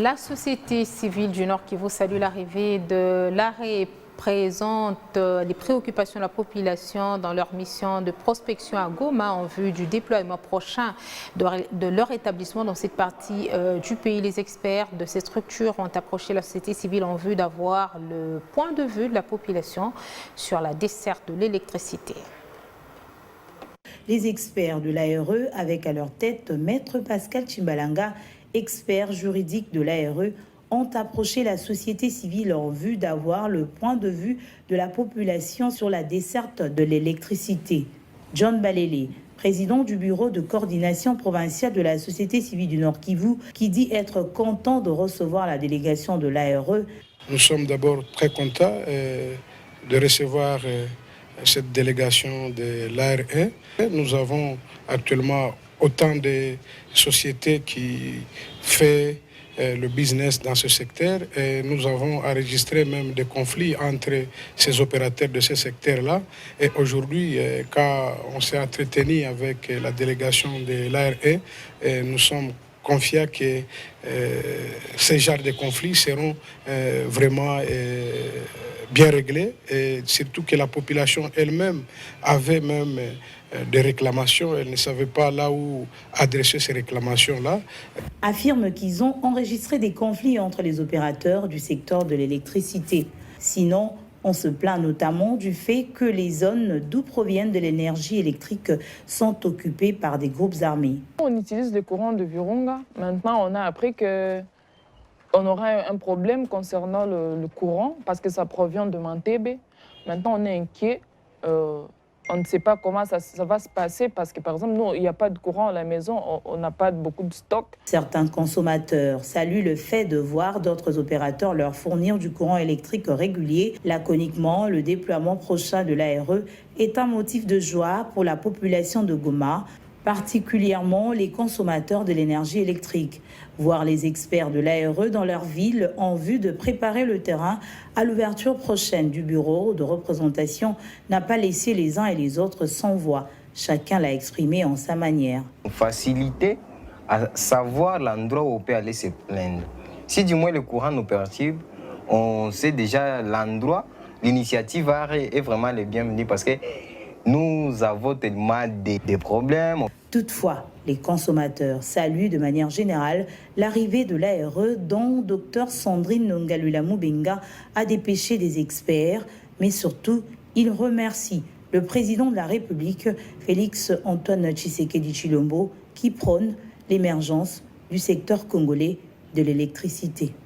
La société civile du Nord Kivu salue l'arrivée de l'arrêt et présente les préoccupations de la population dans leur mission de prospection à Goma en vue du déploiement prochain de leur établissement dans cette partie du pays. Les experts de ces structures ont approché la société civile en vue d'avoir le point de vue de la population sur la desserte de l'électricité. Les experts de l'ARE, avec à leur tête Maître Pascal Chimbalanga, expert juridique de l'ARE, ont approché la société civile en vue d'avoir le point de vue de la population sur la desserte de l'électricité. John Balélé, président du bureau de coordination provinciale de la société civile du Nord Kivu, qui dit être content de recevoir la délégation de l'ARE. Nous sommes d'abord très contents de recevoir cette délégation de l'ARE. Nous avons actuellement autant de sociétés qui font le business dans ce secteur et nous avons enregistré même des conflits entre ces opérateurs de ce secteur-là. Et aujourd'hui, quand on s'est entretenu avec la délégation de l'ARE, nous sommes confiants que ces genres de conflits seront vraiment bien réglés et surtout que la population elle-même avait même des réclamations. Elle ne savait pas là où adresser ces réclamations-là. Affirment qu'ils ont enregistré des conflits entre les opérateurs du secteur de l'électricité. Sinon, on se plaint notamment du fait que les zones d'où proviennent de l'énergie électrique sont occupées par des groupes armés. On utilise le courant de Virunga. Maintenant, on a appris qu'on aura un problème concernant le courant parce que ça provient de Mantébé. Maintenant, on est inquiet. On ne sait pas comment ça va se passer parce que, par exemple, nous, il n'y a pas de courant à la maison, on n'a pas beaucoup de stock. Certains consommateurs saluent le fait de voir d'autres opérateurs leur fournir du courant électrique régulier. Laconiquement, le déploiement prochain de l'ARE est un motif de joie pour la population de Goma, particulièrement les consommateurs de l'énergie électrique. Voir les experts de l'ARE dans leur ville en vue de préparer le terrain à l'ouverture prochaine du bureau de représentation n'a pas laissé les uns et les autres sans voix. Chacun l'a exprimé en sa manière. Faciliter à savoir l'endroit où on peut aller se plaindre. Si du moins le courant nous perturbe, on sait déjà l'endroit. L'initiative est vraiment le bienvenu parce que nous avons tellement de problèmes. Toutefois, les consommateurs saluent de manière générale l'arrivée de l'ARE dont Dr Sandrine Nongalula Mubenga a dépêché des experts, mais surtout, il remercie le président de la République, Félix Antoine Tshisekedi Tshilombo, qui prône l'émergence du secteur congolais de l'électricité.